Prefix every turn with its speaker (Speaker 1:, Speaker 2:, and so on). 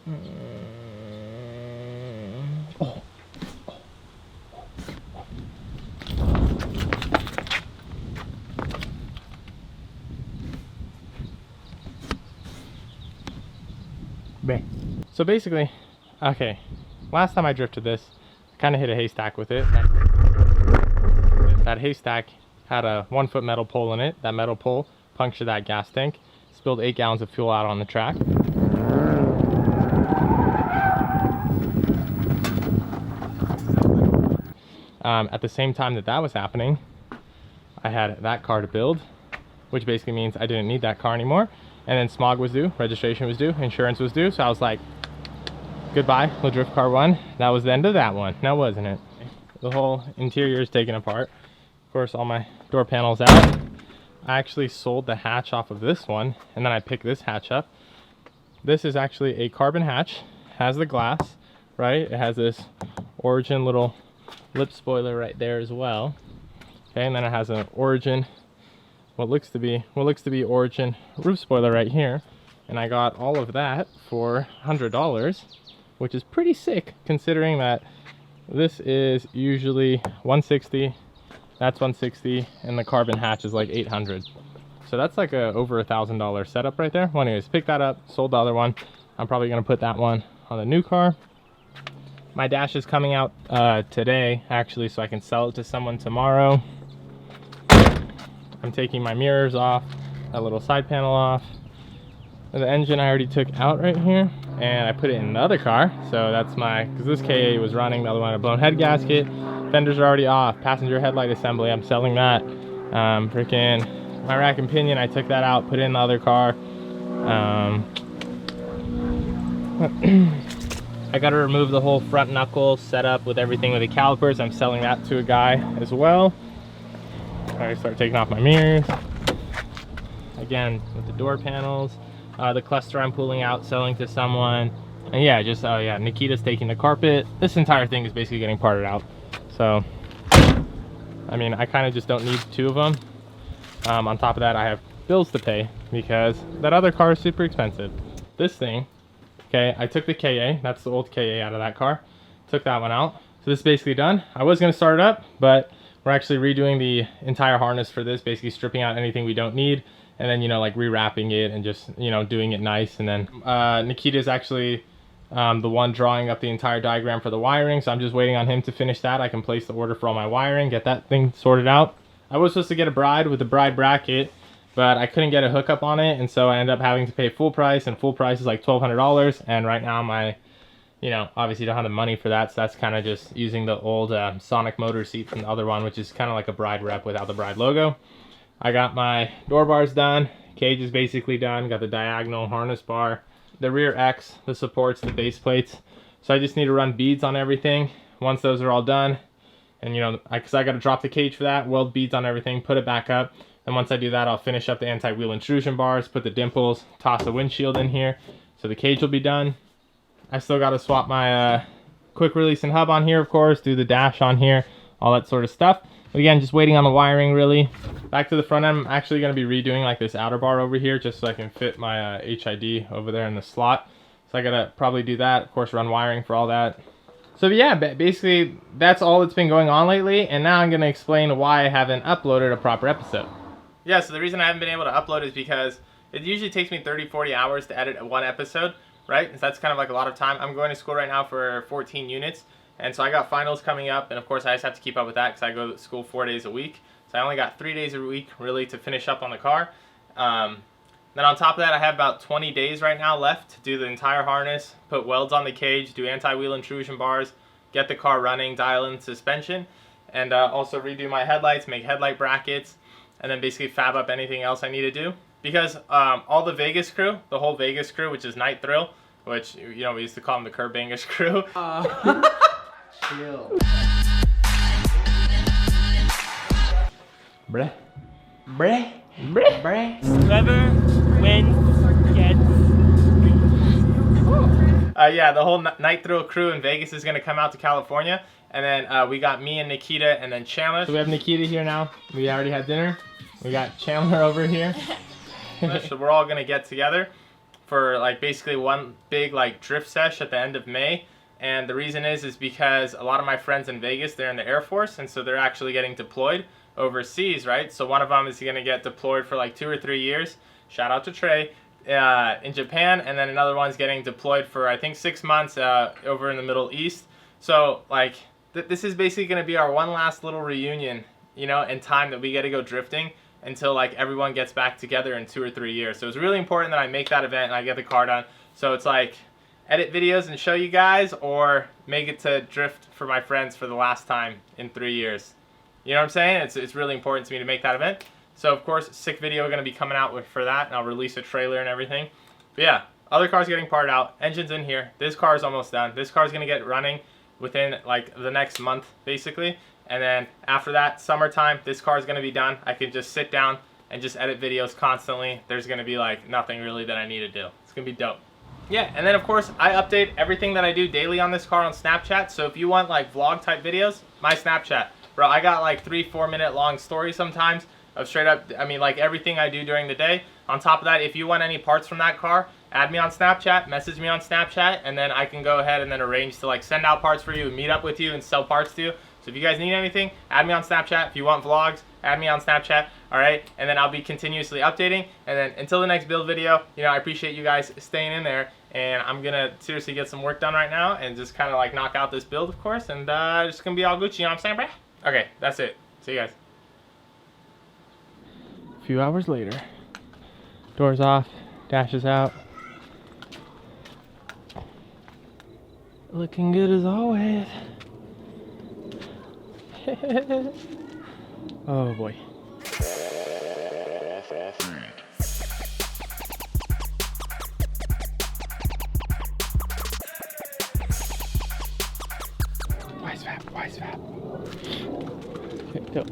Speaker 1: Oh. So basically, okay, last time I drifted this, I kind of hit a haystack with it. That haystack had a 1 foot metal pole in it. That metal pole punctured that gas tank, spilled 8 gallons of fuel out on the track. At the same time that was happening, I had that car to build, which basically means I didn't need that car anymore. And then smog was due, registration was due, insurance was due. So I was like, goodbye, LaDrift Car 1. That was the end of that one, now wasn't it? The whole interior is taken apart. Of course, all my door panels out. I actually sold the hatch off of this one, and then I picked this hatch up. This is actually a carbon hatch, has the glass, right? It has this Origin little lip spoiler right there as well. Okay, and then it has an Origin, what looks to be Origin roof spoiler right here. And I got all of that for $100, which is pretty sick considering that this is usually $160, that's $160, and the carbon hatch is like $800. So that's like a over $1,000 setup right there. Well, anyways, picked that up, sold the other one. I'm probably gonna put that one on the new car. My dash is coming out today, actually, so I can sell it to someone tomorrow. I'm taking my mirrors off, that little side panel off. The engine I already took out right here, and I put it in the other car. So that's because this KA was running, the other one had a blown head gasket. Fenders are already off, passenger headlight assembly, I'm selling that. Freaking my rack and pinion, I took that out, put it in the other car. I gotta remove the whole front knuckle setup with everything with the calipers. I'm selling that to a guy as well. I start taking off my mirrors. Again, with the door panels. The cluster I'm pulling out, selling to someone. And yeah, just, oh yeah, Nikita's taking the carpet. This entire thing is basically getting parted out. So, I mean, I kind of just don't need 2 of them. On top of that, I have bills to pay because that other car is super expensive. This thing, okay, I took the KA, that's the old KA out of that car. Took that one out. So this is basically done. I was gonna start it up, but we're actually redoing the entire harness for this, basically stripping out anything we don't need. And then, you know, like rewrapping it and just, you know, doing it nice. And then Nikita is actually the one drawing up the entire diagram for the wiring. So I'm just waiting on him to finish that. I can place the order for all my wiring, get that thing sorted out. I was supposed to get a bride with the bride bracket, but I couldn't get a hookup on it. And so I ended up having to pay full price, and full price is like $1,200. And right now my, you know, obviously don't have the money for that. So that's kind of just using the old Sonic motor seat from the other one, which is kind of like a bride rep without the bride logo. I got my door bars done, cage is basically done, got the diagonal harness bar, the rear X, the supports, the base plates. So I just need to run beads on everything. Once those are all done, and you know, because I got to drop the cage for that, weld beads on everything, put it back up. And once I do that, I'll finish up the anti-wheel intrusion bars, put the dimples, toss the windshield in here. So the cage will be done. I still got to swap my quick release and hub on here, of course, do the dash on here, all that sort of stuff. But again, just waiting on the wiring really. Back to the front end, I'm actually going to be redoing like this outer bar over here just so I can fit my HID over there in the slot. So I got to probably do that, of course run wiring for all that. So yeah, basically that's all that's been going on lately, and now I'm going to explain why I haven't uploaded a proper episode. Yeah, so the reason I haven't been able to upload is because it usually takes me 30-40 hours to edit one episode, right? So that's kind of like a lot of time. I'm going to school right now for 14 units. And so I got finals coming up, and of course I just have to keep up with that because I go to school 4 days a week. So I only got 3 days a week really to finish up on the car. Then on top of that, I have about 20 days right now left to do the entire harness, put welds on the cage, do anti-wheel intrusion bars, get the car running, dial in suspension, and also redo my headlights, make headlight brackets, and then basically fab up anything else I need to do. Because all the Vegas crew, the whole Vegas crew, which is Night Thrill, which, you know, we used to call them the Curb Bangish crew.
Speaker 2: Chill.
Speaker 1: Bruh.
Speaker 2: Bruh.
Speaker 1: Bruh.
Speaker 2: Bruh.
Speaker 1: Whoever wins gets. Yeah, the whole Night Thrill crew in Vegas is going to come out to California. And then we got me and Nikita and then Chandler. So we have Nikita here now. We already had dinner. We got Chandler over here. So we're all going to get together for like basically one big like drift sesh at the end of May. And the reason is because a lot of my friends in Vegas, they're in the Air Force, and so they're actually getting deployed overseas, right? So one of them is going to get deployed for like 2 or 3 years. Shout out to Trey. In Japan, and then another one's getting deployed for I think 6 months over in the Middle East. So like this is basically going to be our one last little reunion, you know, in time that we get to go drifting until like everyone gets back together in 2 or 3 years. So it's really important that I make that event and I get the car done. So it's like edit videos and show you guys, or make it to drift for my friends for the last time in 3 years. You know what I'm saying? It's really important to me to make that event. So of course, sick video going to be coming out for that, and I'll release a trailer and everything. But yeah, other cars getting parted out, engines in here. This car is almost done. This car is going to get running within like the next month basically, and then after that, summertime, this car is going to be done. I can just sit down and just edit videos constantly. There's going to be like nothing really that I need to do. It's going to be dope. Yeah, and then of course I update everything that I do daily on this car on Snapchat. So if you want like vlog type videos, my Snapchat, bro, I got like 3-4 minute long stories sometimes of straight up, I mean, like everything I do during the day. On top of that, if you want any parts from that car, add me on Snapchat, message me on Snapchat, and then I can go ahead and then arrange to like send out parts for you and meet up with you and sell parts to you. So if you guys need anything, add me on Snapchat. If you want vlogs, add me on Snapchat, all right? And then I'll be continuously updating. And then until the next build video, you know, I appreciate you guys staying in there. And I'm gonna seriously get some work done right now and just kind of like knock out this build, of course. And it's gonna be all Gucci, you know what I'm saying, bruh? Okay, that's it. See you guys. A few hours later. Doors off, dash is out. Looking good as always. Oh boy. Wise fab. Okay, go.